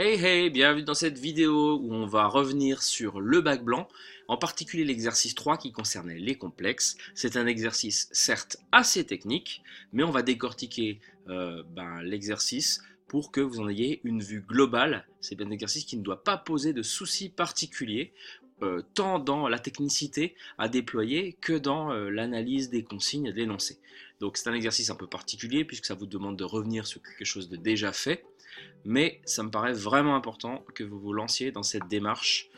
Hey hey, bienvenue dans cette vidéo où on va revenir sur le bac blanc, en particulier l'exercice 3 qui concernait les complexes. C'est un exercice certes assez technique, mais on va décortiquer l'exercice pour que vous en ayez une vue globale. C'est un exercice qui ne doit pas poser de soucis particuliers, tant dans la technicité à déployer que dans l'analyse des consignes et de l'énoncé. Donc c'est un exercice un peu particulier puisque ça vous demande de revenir sur quelque chose de déjà fait. Mais ça me paraît vraiment important que vous vous lanciez dans cette démarche,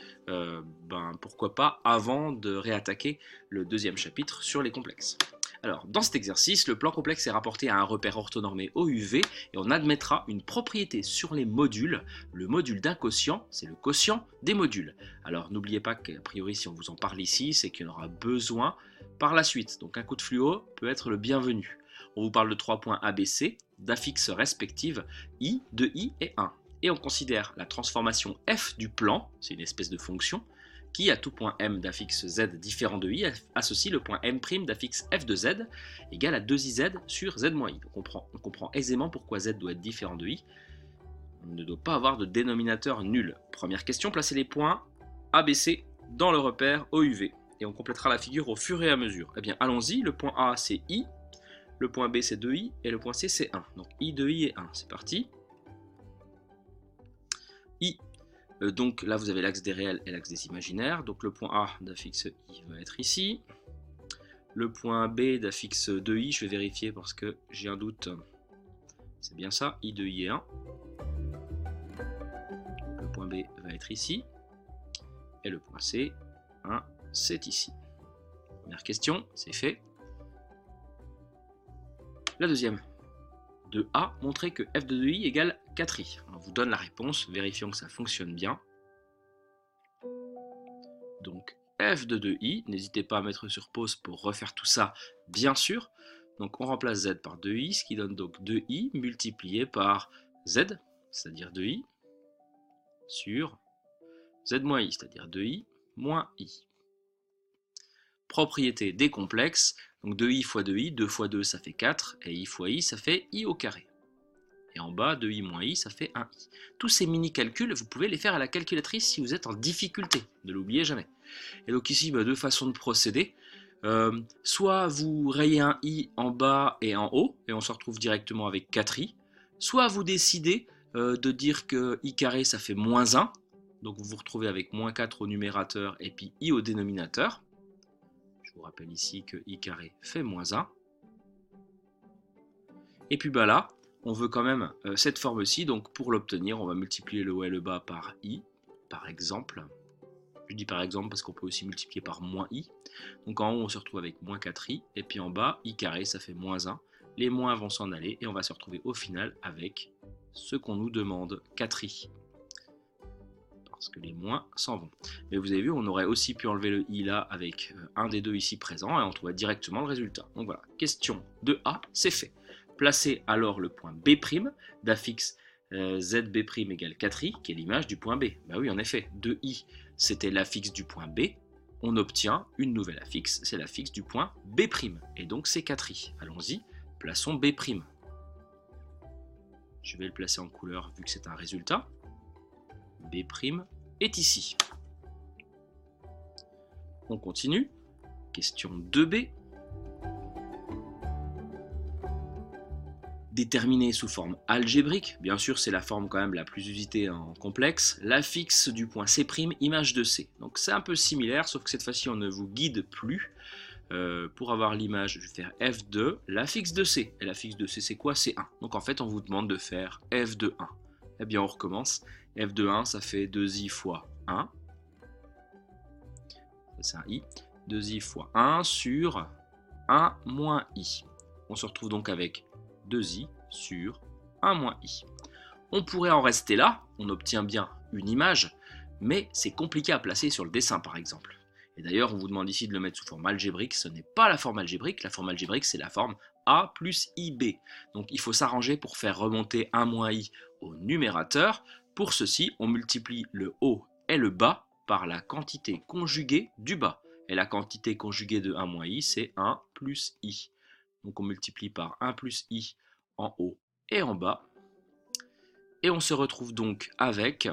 pourquoi pas avant de réattaquer le deuxième chapitre sur les complexes. Alors, dans cet exercice, le plan complexe est rapporté à un repère orthonormé OUV et on admettra une propriété sur les modules. Le module d'un quotient, c'est le quotient des modules. Alors, n'oubliez pas qu'a priori, si on vous en parle ici, c'est qu'il y en aura besoin par la suite. Donc, un coup de fluo peut être le bienvenu. On vous parle de 3 points ABC, d'affixes respectives I, de I et 1. Et on considère la transformation f du plan, c'est une espèce de fonction, qui à tout point m d'affixe z différent de i associe le point m' d'affixe f de z égale à 2iz sur z moins i. Donc on comprend aisément pourquoi z doit être différent de i. On ne doit pas avoir de dénominateur nul. Première question, placez les points ABC dans le repère OUV. Et on complétera la figure au fur et à mesure. Eh bien allons-y, le point A c'est i, le point B c'est 2i et le point C c'est 1. Donc i, 2i et 1, c'est parti. I, donc là vous avez l'axe des réels et l'axe des imaginaires. Donc le point A d'affixe i va être ici. Le point B d'affixe 2i, je vais vérifier parce que j'ai un doute. C'est bien ça, i, 2i et 1. Le point B va être ici. Et le point C, 1, c'est ici. Première question, c'est fait. La deuxième, de A, montrer que f de 2i égale 4i. On vous donne la réponse, vérifions que ça fonctionne bien. Donc f de 2i, n'hésitez pas à mettre sur pause pour refaire tout ça, bien sûr. Donc on remplace z par 2i, ce qui donne donc 2i multiplié par z, c'est-à-dire 2i, sur z moins i, c'est-à-dire 2i moins i. Propriété des complexes, donc 2i fois 2i, 2 fois 2 ça fait 4, et i fois i ça fait i au carré. Et en bas, 2i moins i, ça fait 1i. Tous ces mini-calculs, vous pouvez les faire à la calculatrice si vous êtes en difficulté, ne l'oubliez jamais. Et donc ici, deux façons de procéder. Soit vous rayez un i en bas et en haut, et on se retrouve directement avec 4i. Soit vous décidez de dire que i carré, ça fait moins 1. Donc vous vous retrouvez avec moins 4 au numérateur et puis i au dénominateur. Je vous rappelle ici que i carré fait moins 1. Et puis là, on veut quand même cette forme-ci, donc pour l'obtenir, on va multiplier le haut et le bas par i, par exemple. Je dis par exemple parce qu'on peut aussi multiplier par moins i. Donc en haut, on se retrouve avec moins 4i, et puis en bas, i carré, ça fait moins 1. Les moins vont s'en aller, et on va se retrouver au final avec ce qu'on nous demande, 4i. Parce que les moins s'en vont. Mais vous avez vu, on aurait aussi pu enlever le i là avec un des deux ici présent, et on trouvait directement le résultat. Donc voilà, question de A, c'est fait. Placez alors le point B' d'affixe zb' égale 4i, qui est l'image du point B. Bah oui, en effet, 2i, c'était l'affixe du point B. On obtient une nouvelle affixe, c'est l'affixe du point B'. Et donc c'est 4i. Allons-y, plaçons B'. Je vais le placer en couleur vu que c'est un résultat. B' est ici. On continue. Question 2b. Déterminer sous forme algébrique, bien sûr c'est la forme quand même la plus usitée en complexe, l'affixe du point C', image de C. Donc c'est un peu similaire, sauf que cette fois-ci on ne vous guide plus. Pour avoir l'image, je vais faire f de l'affixe de C. Et l'affixe de C c'est quoi? C'est 1. Donc en fait on vous demande de faire f de 1. Eh bien on recommence. F de 1 ça fait 2i fois 1. Ça c'est un i. 2i fois 1 sur 1 moins i. On se retrouve donc avec 2i sur 1 moins i. On pourrait en rester là, on obtient bien une image, mais c'est compliqué à placer sur le dessin par exemple. Et d'ailleurs, on vous demande ici de le mettre sous forme algébrique, ce n'est pas la forme algébrique c'est la forme a plus ib. Donc il faut s'arranger pour faire remonter 1 moins i au numérateur. Pour ceci, on multiplie le haut et le bas par la quantité conjuguée du bas. Et la quantité conjuguée de 1 moins i, c'est 1 plus i. Donc on multiplie par 1 plus i en haut et en bas. Et on se retrouve donc avec,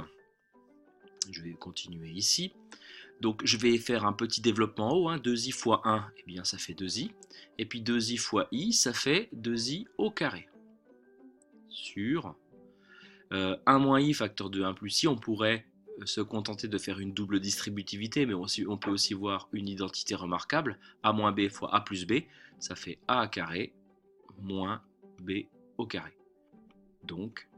je vais continuer ici, donc je vais faire un petit développement en haut, 2i fois 1, eh bien ça fait 2i, et puis 2i fois i, ça fait 2i au carré, sur 1 moins i facteur de 1 plus i, on pourrait se contenter de faire une double distributivité, mais on peut aussi voir une identité remarquable, a moins b fois a plus b, ça fait a carré moins b au carré. Donc,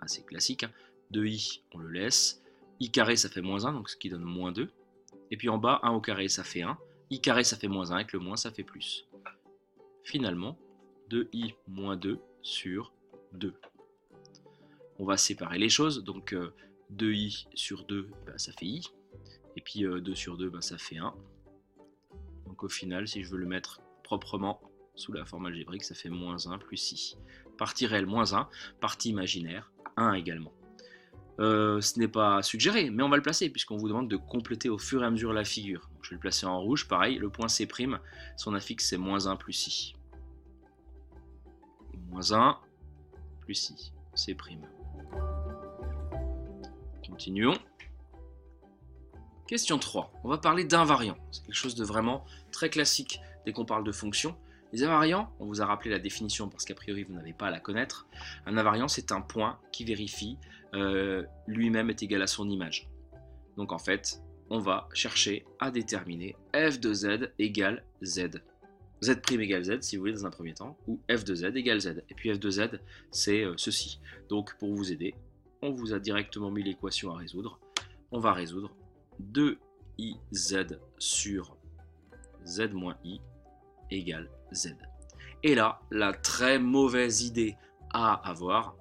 assez classique, 2i, on le laisse, i carré ça fait moins 1, donc ce qui donne moins 2, et puis en bas, 1 au carré ça fait 1, i carré ça fait moins 1, avec le moins ça fait plus. Finalement, 2i moins 2 sur 2. On va séparer les choses, donc 2i sur 2, ça fait i, et puis 2 sur 2, ça fait 1. Donc au final, si je veux le mettre proprement sous la forme algébrique, ça fait moins 1 plus i. Partie réelle, moins 1, partie imaginaire, 1 également. Ce n'est pas suggéré, mais on va le placer, puisqu'on vous demande de compléter au fur et à mesure la figure. Donc, je vais le placer en rouge, pareil, le point C', son affixe c'est moins 1 plus i. Moins 1 plus i, C'. Continuons. Question 3. On va parler d'invariants. C'est quelque chose de vraiment très classique dès qu'on parle de fonctions. Les invariants, on vous a rappelé la définition parce qu'a priori vous n'avez pas à la connaître. Un invariant, c'est un point qui vérifie lui-même est égal à son image. Donc en fait, on va chercher à déterminer f de z égale z. Z' égale z si vous voulez dans un premier temps, ou f de z égale z. Et puis f de z, c'est ceci. Donc pour vous aider, on vous a directement mis l'équation à résoudre. On va résoudre 2iz sur z moins i égale z. Et là, la très mauvaise idée à avoir,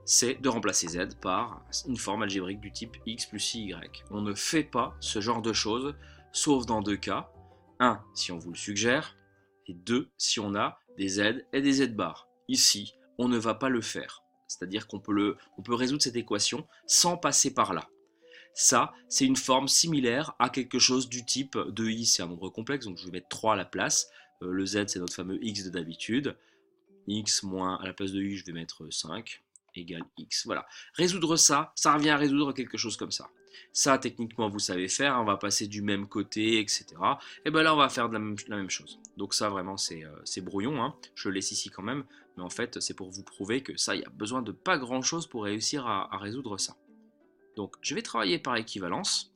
c'est de remplacer z par une forme algébrique du type x plus y. On ne fait pas ce genre de choses, sauf dans deux cas. 1, si on vous le suggère, et 2, si on a des z et des z bar. Ici, on ne va pas le faire. C'est-à-dire qu'on peut résoudre cette équation sans passer par là. Ça, c'est une forme similaire à quelque chose du type 2i, c'est un nombre complexe, donc je vais mettre 3 à la place. Le z, c'est notre fameux x de d'habitude. X moins, à la place de i, je vais mettre 5, égale x. Voilà. Résoudre ça, ça revient à résoudre quelque chose comme ça. Ça, techniquement, vous savez faire, on va passer du même côté, etc. Et bien là, on va faire de la même chose. Donc ça, vraiment, c'est brouillon. Je le laisse ici quand même. Mais en fait, c'est pour vous prouver que ça, il y a besoin de pas grand-chose pour réussir à résoudre ça. Donc, je vais travailler par équivalence.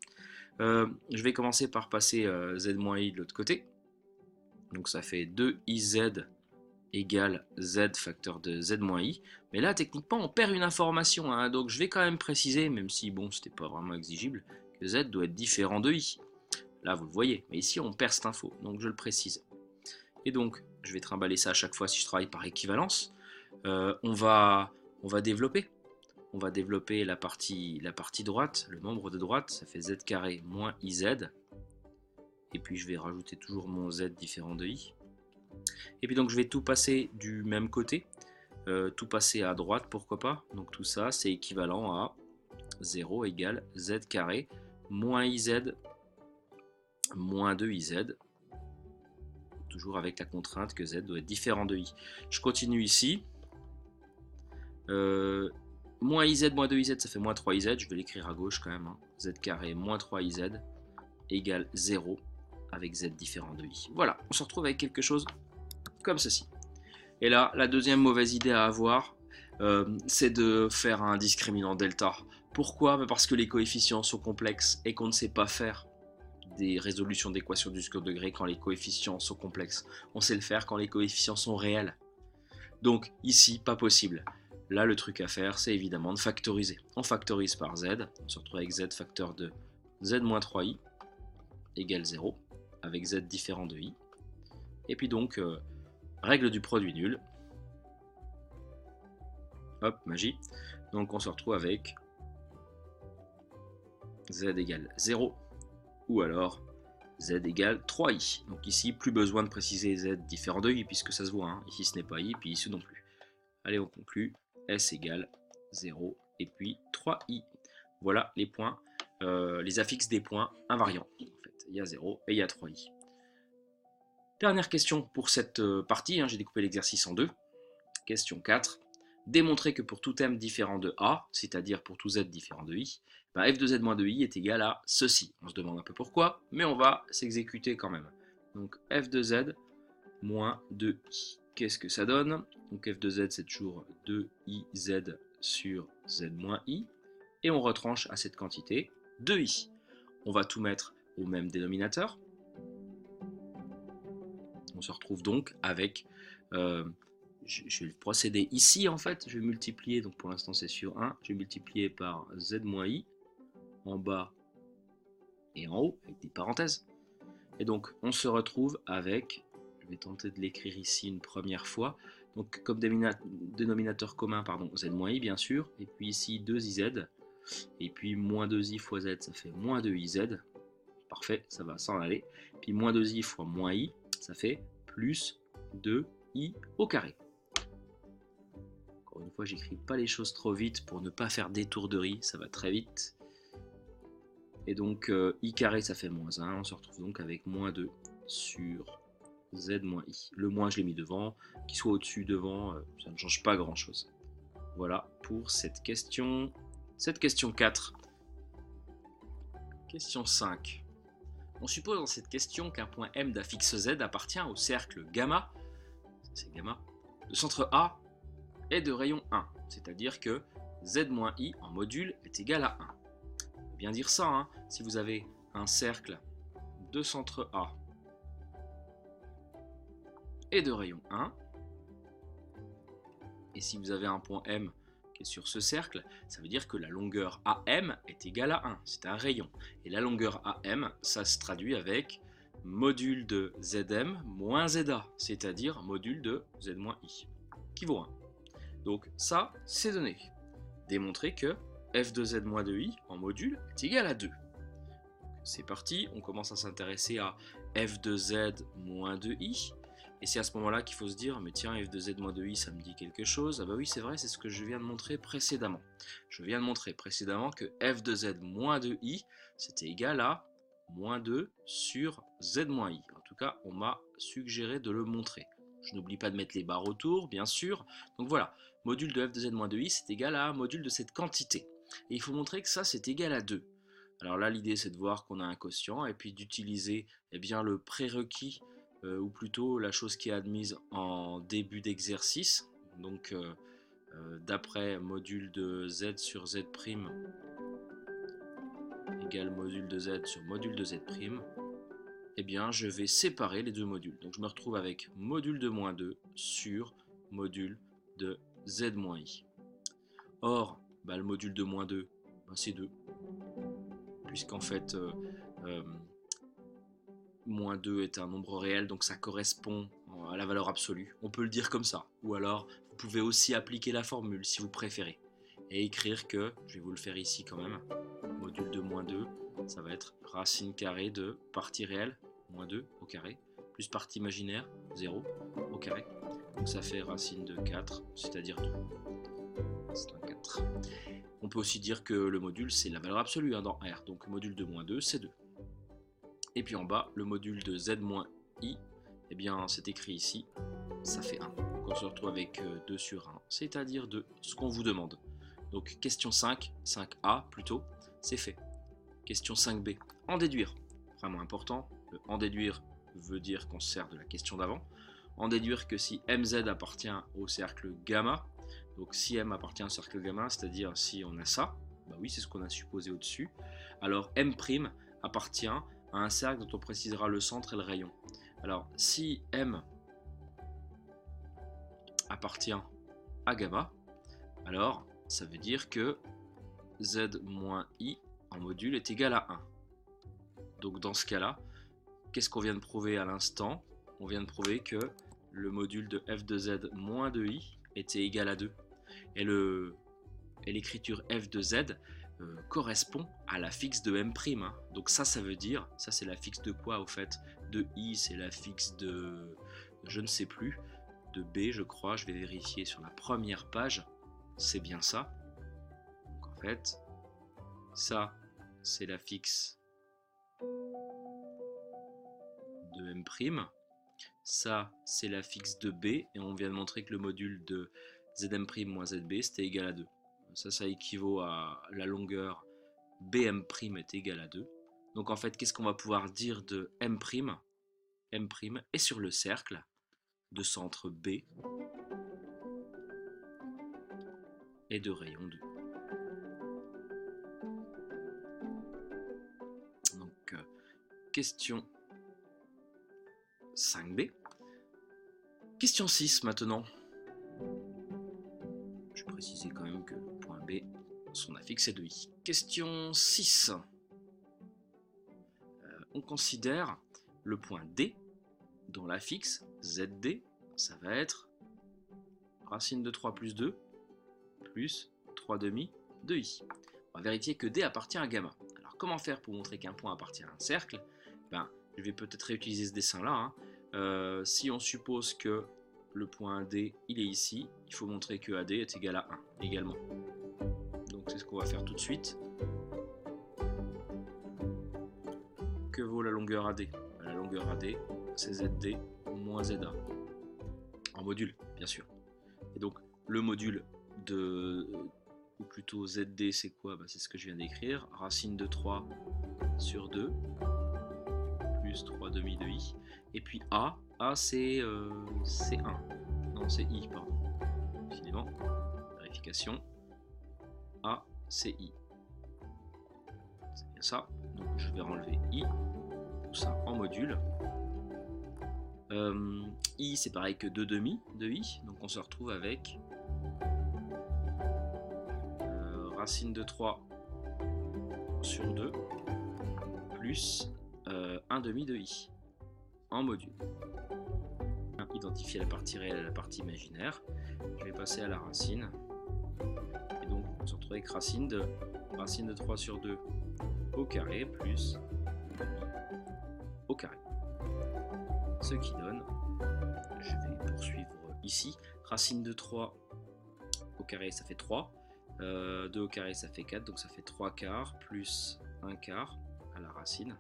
Je vais commencer par passer z moins i de l'autre côté. Donc, ça fait 2iz égale z facteur de z moins i. Mais là, techniquement, on perd une information. Donc, je vais quand même préciser, même si, bon, c'était pas vraiment exigible, que z doit être différent de i. Là, vous le voyez. Mais ici, on perd cette info. Donc, je le précise. Et donc, je vais trimballer ça à chaque fois si je travaille par équivalence. On va développer. On va développer la partie droite, le membre de droite, ça fait z carré moins iz. Et puis je vais rajouter toujours mon z différent de i. Et puis donc je vais tout passer du même côté, tout passer à droite, pourquoi pas. Donc tout ça c'est équivalent à 0 égale z carré moins iz moins 2iz. Toujours avec la contrainte que z doit être différent de i. Je continue ici. Moins iz moins 2iz, ça fait moins 3iz, je vais l'écrire à gauche quand même. Z carré moins 3iz égale 0 avec z différent de i. Voilà, on se retrouve avec quelque chose comme ceci. Et là, la deuxième mauvaise idée à avoir, c'est de faire un discriminant delta. Pourquoi? Parce que les coefficients sont complexes et qu'on ne sait pas faire des résolutions d'équations du second degré quand les coefficients sont complexes. On sait le faire quand les coefficients sont réels. Donc ici, pas possible. Là, le truc à faire, c'est évidemment de factoriser. On factorise par z, on se retrouve avec z facteur de z moins 3i égale 0, avec z différent de i. Et puis donc, règle du produit nul. Hop, magie. Donc on se retrouve avec z égale 0, ou alors z égale 3i. Donc ici, plus besoin de préciser z différent de i, puisque ça se voit. Ici, ce n'est pas i, puis ici non plus. Allez, on conclut. S égale 0 et puis 3i. Voilà les points, les affixes des points invariants. En fait, il y a 0 et il y a 3i. Dernière question pour cette partie, j'ai découpé l'exercice en deux. Question 4. Démontrer que pour tout m différent de a, c'est-à-dire pour tout z différent de i, ben f de z moins de i est égal à ceci. On se demande un peu pourquoi, mais on va s'exécuter quand même. Donc f de z moins 2i. Qu'est-ce que ça donne? Donc f de z, c'est toujours 2iz sur z moins i. Et on retranche à cette quantité 2i. On va tout mettre au même dénominateur. On se retrouve donc avec... je vais procéder ici en fait. Je vais multiplier, donc pour l'instant c'est sur 1. Je vais multiplier par z moins i en bas et en haut, avec des parenthèses. Et donc on se retrouve avec... Je vais tenter de l'écrire ici une première fois. Donc comme dénominateur commun, pardon, z moins i bien sûr, et puis ici 2iz, et puis moins 2i fois z, ça fait moins 2iz, parfait, ça va s'en aller, puis moins 2i fois moins i, ça fait plus 2i au carré. Encore une fois, j'écris pas les choses trop vite pour ne pas faire d'étourderie, ça va très vite. Et donc i carré ça fait moins 1, on se retrouve donc avec moins 2 sur z moins i. Le moins je l'ai mis devant, qu'il soit au-dessus, devant, ça ne change pas grand chose. Voilà pour cette question 4. Question 5. On suppose dans cette question qu'un point M d'affixe Z appartient au cercle gamma, c'est gamma, de centre A et de rayon 1, c'est-à-dire que Z-I en module est égal à 1. On peut bien dire ça, hein, si vous avez un cercle de centre A et de rayon 1, et si vous avez un point M qui est sur ce cercle, ça veut dire que la longueur AM est égale à 1, c'est un rayon. Et la longueur AM, ça se traduit avec module de Zm moins Za, c'est-à-dire module de Z moins I, qui vaut 1. Donc ça, c'est donné. Démontrer que f de Z moins 2i en module est égal à 2. C'est parti, on commence à s'intéresser à f de Z moins 2i. Et c'est à ce moment-là qu'il faut se dire, mais tiens, f de z moins 2i, ça me dit quelque chose. Ah bah oui, c'est vrai, c'est ce que je viens de montrer précédemment. Je viens de montrer précédemment que f de z moins 2i, c'était égal à moins 2 sur z moins i. En tout cas, on m'a suggéré de le montrer. Je n'oublie pas de mettre les barres autour, bien sûr. Donc voilà, module de f de z moins 2i, c'est égal à module de cette quantité. Et il faut montrer que ça, c'est égal à 2. Alors là, l'idée, c'est de voir qu'on a un quotient et puis d'utiliser le prérequis ou plutôt la chose qui est admise en début d'exercice. Donc d'après module de z sur z' égale module de z sur module de z', eh bien je vais séparer les deux modules. Donc je me retrouve avec module de moins 2 sur module de z moins i. Or, le module de moins 2, c'est 2. Puisqu'en fait, moins 2 est un nombre réel, donc ça correspond à la valeur absolue. On peut le dire comme ça. Ou alors, vous pouvez aussi appliquer la formule si vous préférez. Et écrire que, je vais vous le faire ici quand même, module de moins 2, ça va être racine carrée de partie réelle, moins 2 au carré, plus partie imaginaire, 0 au carré. Donc ça fait racine de 4, c'est-à-dire 2. C'est un 4. On peut aussi dire que le module, c'est la valeur absolue dans R. Donc module de moins 2, c'est 2. Et puis en bas, le module de z moins i, eh bien c'est écrit ici, ça fait 1. Donc on se retrouve avec 2 sur 1, c'est-à-dire de ce qu'on vous demande. Donc question 5, 5a plutôt, c'est fait. Question 5b, en déduire. Vraiment important, le en déduire veut dire qu'on se sert de la question d'avant. En déduire que si mz appartient au cercle gamma, donc si m appartient au cercle gamma, c'est-à-dire si on a ça, bah oui c'est ce qu'on a supposé au-dessus, alors m' appartient à un cercle dont on précisera le centre et le rayon. Alors si m appartient à gamma, alors ça veut dire que z moins i en module est égal à 1. Donc dans ce cas-là, qu'est-ce qu'on vient de prouver à l'instant? On vient de prouver que le module de f de z moins de i était égal à 2. Et l'écriture f de z correspond à la fixe de m'. Hein. Donc ça veut dire, ça c'est la fixe de quoi au fait? De i, c'est la fixe de, je ne sais plus, de b je crois, je vais vérifier sur la première page, c'est bien ça. Donc en fait, ça c'est la fixe de m', ça c'est la fixe de b, et on vient de montrer que le module de Zm' moins Zb, c'était égal à 2. Ça équivaut à la longueur Bm' est égale à 2. Donc en fait, qu'est-ce qu'on va pouvoir dire de M'? M' est sur le cercle de centre B et de rayon 2. Donc, question 5B. Question 6 maintenant. Je vais préciser quand même que le point B, son affixe est de I. Question 6. On considère le point D dont l'affixe ZD, ça va être racine de 3 plus 2 plus 3 demi de I. On va vérifier que D appartient à gamma. Alors comment faire pour montrer qu'un point appartient à un cercle? Je vais peut-être réutiliser ce dessin-là. Si on suppose que le point D, il est ici, il faut montrer que AD est égal à 1 également. Donc c'est ce qu'on va faire tout de suite. Que vaut la longueur AD? La longueur AD, c'est ZD moins ZA. En module, bien sûr. Et donc le module ou plutôt ZD, c'est quoi? C'est ce que je viens d'écrire. Racine de 3 sur 2 plus 3 demi de I. Et puis A c'est 1. Non, c'est I, pardon. Décidément, vérification. A, c'est I. C'est bien ça. Donc je vais enlever I. Tout ça en module. I, c'est pareil que 2 demi de I. Donc on se retrouve avec racine de 3 sur 2 plus 1 demi de I en module. Identifier la partie réelle et la partie imaginaire. Je vais passer à la racine. Et donc on se retrouve avec racine de 3 sur 2 au carré plus au carré. Ce qui donne, je vais poursuivre ici, racine de 3 au carré ça fait 3, 2 au carré ça fait 4, donc ça fait 3 quarts plus 1 quart à la racine.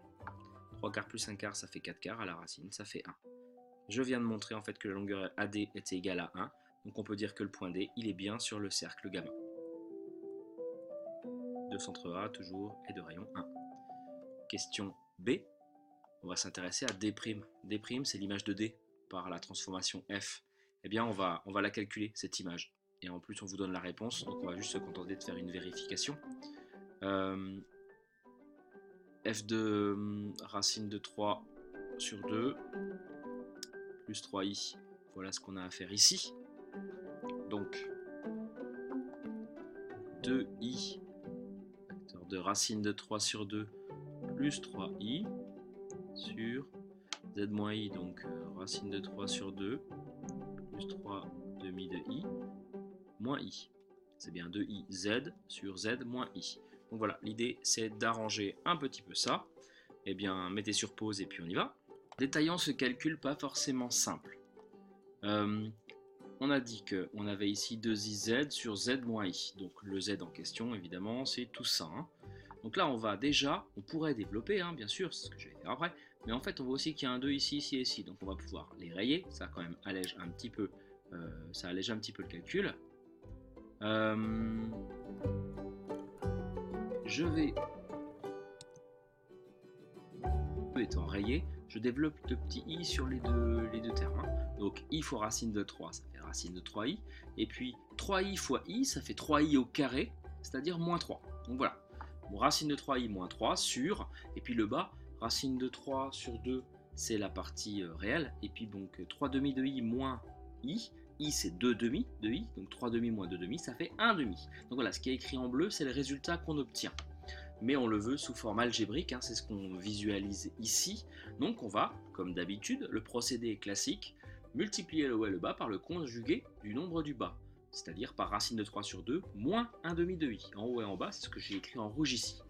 3 quarts plus 1 quart ça fait 4 quarts à la racine, ça fait 1. Je viens de montrer en fait que la longueur AD était égale à 1, donc on peut dire que le point D, il est bien sur le cercle gamma. De centre A toujours et de rayon 1. Question B, on va s'intéresser à D'. D', c'est l'image de D par la transformation F. Eh bien, on va la calculer, cette image. Et en plus, on vous donne la réponse, donc on va juste se contenter de faire une vérification. F de racine de 3 sur 2 plus 3i. Voilà ce qu'on a à faire ici. Donc 2i, facteur de racine de 3 sur 2 plus 3i sur z moins i, donc racine de 3 sur 2 plus 3 demi de i moins i. C'est bien 2i z sur z moins i. Donc voilà, l'idée c'est d'arranger un petit peu ça. Eh bien, mettez sur pause et puis on y va. Détaillons ce calcul pas forcément simple. On a dit qu'on avait ici 2iz sur z moins i. Donc le z en question, évidemment, c'est tout ça. Donc là, on pourrait développer, bien sûr, c'est ce que je vais faire après. Mais en fait, on voit aussi qu'il y a un 2 ici, ici et ici. Donc on va pouvoir les rayer. Ça quand même allège un petit peu, le calcul. Je vais, étant rayé, je développe le petit i sur les deux termes. Donc i fois racine de 3, ça fait racine de 3i. Et puis 3i fois i, ça fait 3i au carré, c'est-à-dire moins 3. Donc voilà, bon, racine de 3i moins 3 sur, et puis le bas, racine de 3 sur 2, c'est la partie réelle. Et puis donc 3 demi de i moins i. I c'est 2 demi de i, donc 3 demi moins 2 demi, ça fait 1 demi. Donc voilà, ce qui est écrit en bleu, c'est le résultat qu'on obtient. Mais on le veut sous forme algébrique, c'est ce qu'on visualise ici. Donc on va, comme d'habitude, le procédé est classique, multiplier le haut et le bas par le conjugué du nombre du bas, c'est-à-dire par racine de 3 sur 2 moins 1 demi de i. En haut et en bas, c'est ce que j'ai écrit en rouge ici.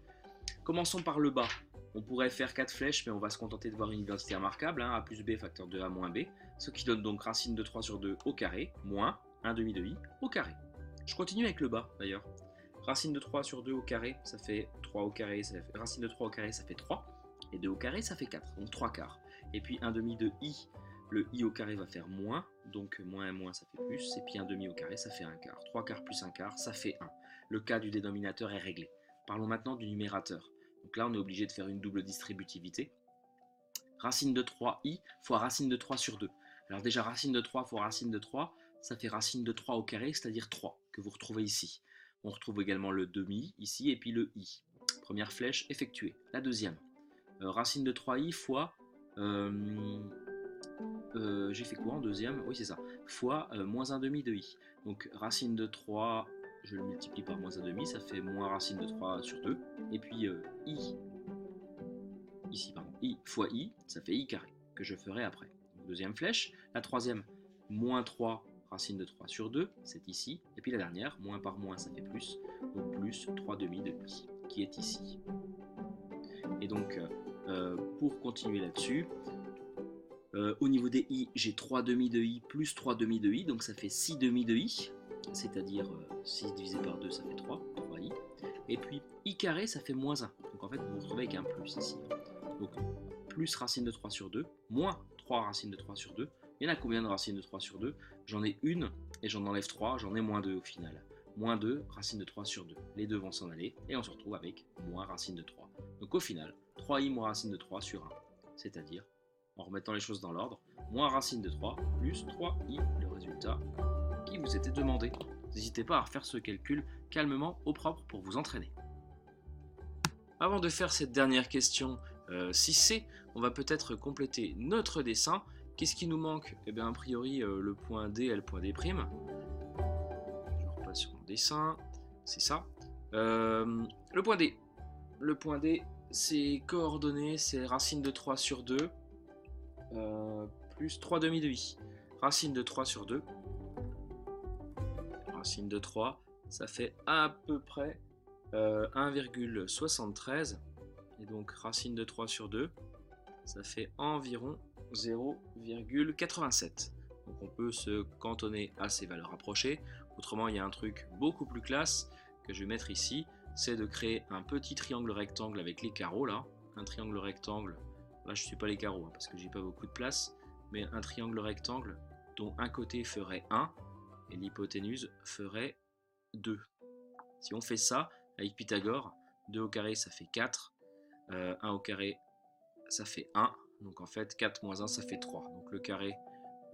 Commençons par le bas. On pourrait faire 4 flèches, mais on va se contenter de voir une identité remarquable, a plus b facteur de a moins b, ce qui donne donc racine de 3 sur 2 au carré, moins 1 demi de i au carré. Je continue avec le bas d'ailleurs. Racine de 3 sur 2 au carré, ça fait 3 au carré, racine de 3 au carré, ça fait 3, et 2 au carré, ça fait 4, donc 3 quarts. Et puis 1 demi de i, le i au carré va faire moins, donc moins et moins ça fait plus, et puis 1 demi au carré ça fait 1 quart. 3 quarts plus 1 quart ça fait 1. Le cas du dénominateur est réglé. Parlons maintenant du numérateur. Donc là on est obligé de faire une double distributivité. Racine de 3i fois racine de 3 sur 2. Alors déjà racine de 3 fois racine de 3, ça fait racine de 3 au carré, c'est-à-dire 3, que vous retrouvez ici. On retrouve également le demi ici et puis le i. Première flèche effectuée. La deuxième, racine de 3i fois... j'ai fait quoi en deuxième? Oui c'est ça, fois moins 1 demi de i. Donc racine de 3, je le multiplie par moins 1 demi, ça fait moins racine de 3 sur 2. Et puis i, ici pardon, i fois i, ça fait i carré, que je ferai après. Donc, deuxième flèche. La troisième, moins 3 racine de 3 sur 2, c'est ici. Et puis la dernière, moins par moins ça fait plus, donc plus 3 demi de i, qui est ici. Et donc pour continuer là-dessus, au niveau des i, j'ai 3 demi de i plus 3 demi de i, donc ça fait 6 demi de i, c'est-à-dire 6 divisé par 2, ça fait 3, 3i. Et puis i carré, ça fait moins 1. Donc en fait, vous vous retrouvez avec un plus ici. Donc plus racine de 3 sur 2, moins 3 racines de 3 sur 2. Il y en a combien de racines de 3 sur 2? J'en ai une, et j'en enlève 3, j'en ai moins 2 au final. Moins 2, racine de 3 sur 2. Les deux vont s'en aller, et on se retrouve avec moins racine de 3. Donc au final, 3i moins racine de 3 sur 1. C'est-à-dire, en remettant les choses dans l'ordre, moins racine de 3 plus 3i, le résultat qui vous était demandé. N'hésitez pas à refaire ce calcul calmement au propre pour vous entraîner. Avant de faire cette dernière question 6C, on va peut-être compléter notre dessin. Qu'est-ce qui nous manque? Eh bien, a priori, le point D et le point D'. Je repasse sur mon dessin, c'est ça. Le point D. Le point D, c'est coordonnées, c'est racine de 3 sur 2, plus 3 demi de i. Racine de 3 sur 2, racine de 3, ça fait à peu près 1,73. Et donc racine de 3 sur 2, ça fait environ 0,87. Donc on peut se cantonner à ces valeurs approchées. Autrement, il y a un truc beaucoup plus classe que je vais mettre ici, c'est de créer un petit triangle rectangle avec les carreaux là. Un triangle rectangle, là je ne suis pas les carreaux hein, parce que j'ai pas beaucoup de place, mais un triangle rectangle dont un côté ferait 1 et l'hypoténuse ferait 2. Si on fait ça avec Pythagore, 2 au carré ça fait 4, 1 au carré ça fait 1, donc en fait 4 moins 1 ça fait 3. Donc le carré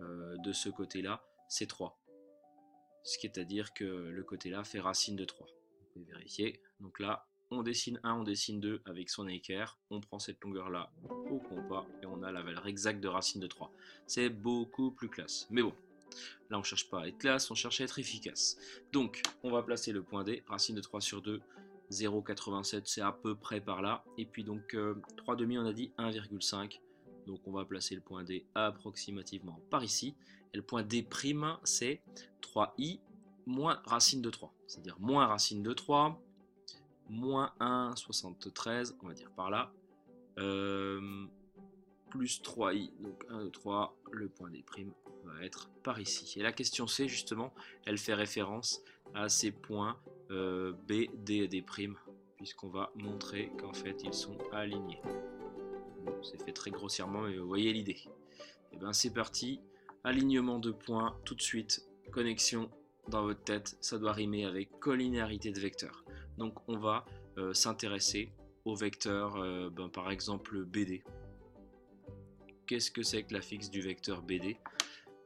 de ce côté-là c'est 3. Ce qui est à dire que le côté-là fait racine de 3. Vous pouvez vérifier. Donc là, on dessine 1, on dessine 2 avec son équerre. On prend cette longueur-là au compas et on a la valeur exacte de racine de 3. C'est beaucoup plus classe. Mais bon, là on ne cherche pas à être classe, on cherche à être efficace. Donc, on va placer le point D, racine de 3 sur 2, 0,87, c'est à peu près par là. Et puis donc, 3 demi, on a dit 1,5. Donc on va placer le point D approximativement par ici. Et le point D', c'est 3i moins racine de 3. C'est-à-dire moins racine de 3, moins 1,73, on va dire par là, plus 3i, donc 1, 2, 3, le point D' va être par ici. Et la question C, justement, elle fait référence à ces points B, D et D', puisqu'on va montrer qu'en fait, ils sont alignés. C'est fait très grossièrement, mais vous voyez l'idée. Et bien c'est parti, alignement de points, tout de suite, connexion dans votre tête, ça doit rimer avec collinéarité de vecteurs. Donc on va s'intéresser au vecteur, par exemple BD. Qu'est-ce que c'est que l'affixe du vecteur BD?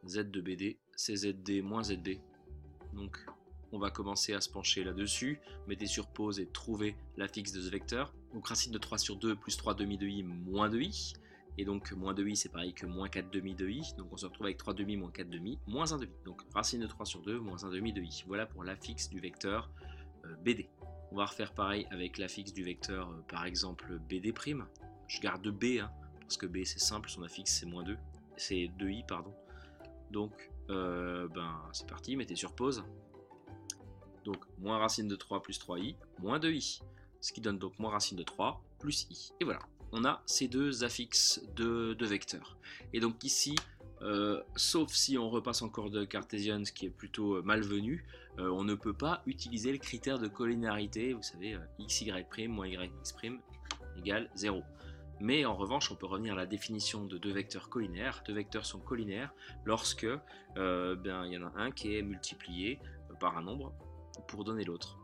Z de BD, c'est ZD moins ZD. Donc on va commencer à se pencher là-dessus. Mettez sur pause et trouvez l'affixe de ce vecteur. Donc racine de 3 sur 2 plus 3 demi de i moins 2i. Et donc moins 2i c'est pareil que moins 4 demi de i. Donc on se retrouve avec 3 demi moins 4 demi moins 1 demi. Donc racine de 3 sur 2 moins 1 demi de i. Voilà pour l'affixe du vecteur BD. On va refaire pareil avec l'affixe du vecteur par exemple BD'. Je garde B hein, parce que B c'est simple, son affixe c'est moins 2. C'est 2i pardon. Donc c'est parti, mettez sur pause. Donc moins racine de 3 plus 3i, moins 2i. Ce qui donne donc moins racine de 3 plus i. Et voilà, on a ces deux affixes de vecteurs. Et donc ici, sauf si on repasse en coordonnées cartésiennes, ce qui est plutôt malvenu, on ne peut pas utiliser le critère de collinéarité, vous savez, x, y' moins y, x' égale 0. Mais en revanche, on peut revenir à la définition de deux vecteurs collinaires. Deux vecteurs sont collinaires lorsque il y en a un qui est multiplié par un nombre pour donner l'autre.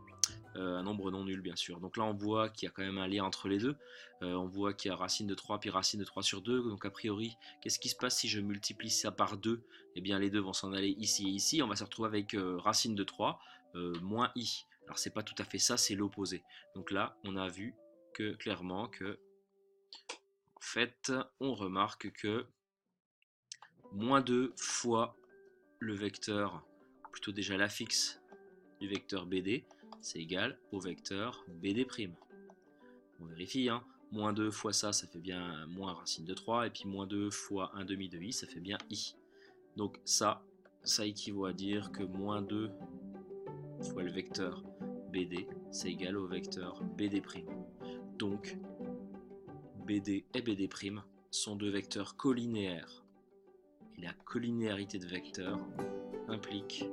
Un nombre non nul bien sûr. Donc là on voit qu'il y a quand même un lien entre les deux. On voit qu'il y a racine de 3 puis racine de 3 sur 2. Donc a priori, qu'est-ce qui se passe si je multiplie ça par 2? Eh bien les deux vont s'en aller ici et ici. On va se retrouver avec racine de 3 moins i. Alors c'est pas tout à fait ça, c'est l'opposé. Donc là on a vu que clairement que en fait on remarque que moins 2 fois le vecteur, plutôt déjà l'affixe du vecteur BD, c'est égal au vecteur BD'. On vérifie, hein. Moins 2 fois ça, ça fait bien moins racine de 3, et puis moins 2 fois 1 demi de i, ça fait bien i. Donc ça équivaut à dire que moins 2 fois le vecteur BD, c'est égal au vecteur BD'. Donc BD et BD' sont deux vecteurs collinéaires. Et la collinéarité de vecteurs implique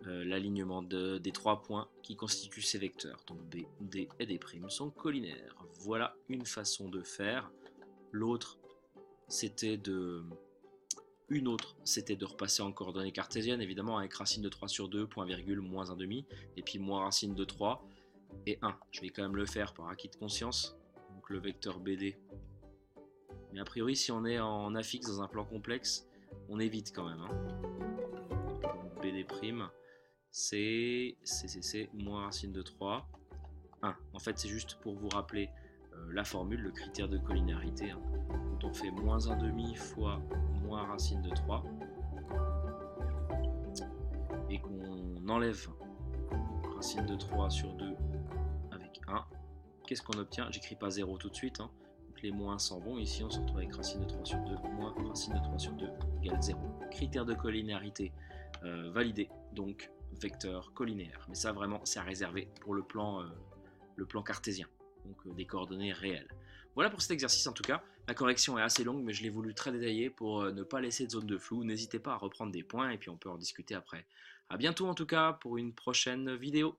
l'alignement des 3 points qui constituent ces vecteurs. Donc B, D et D' sont collinaires. Voilà une façon de faire. L'autre, c'était de repasser en coordonnées cartésiennes, évidemment, avec racine de 3 sur 2, point virgule, moins 1 demi, et puis moins racine de 3 et 1. Je vais quand même le faire par acquis de conscience. Donc le vecteur BD. Mais a priori, si on est en affixe dans un plan complexe, on évite quand même. Donc BD', c'est moins racine de 3, 1. En fait, c'est juste pour vous rappeler la formule, le critère de collinéarité. Hein. Quand on fait moins 1 demi fois moins racine de 3 et qu'on enlève racine de 3 sur 2 avec 1, qu'est-ce qu'on obtient? J'écris pas 0 tout de suite. Hein. Donc les moins s'en vont. Ici, on se retrouve avec racine de 3 sur 2 moins racine de 3 sur 2 égale 0. Critère de collinéarité validé. Donc vecteur collinéaire. Mais ça vraiment c'est à réserver pour le plan cartésien, donc des coordonnées réelles. Voilà pour cet exercice en tout cas. La correction est assez longue mais je l'ai voulu très détaillée pour ne pas laisser de zone de flou. N'hésitez pas à reprendre des points et puis on peut en discuter après. A bientôt en tout cas pour une prochaine vidéo.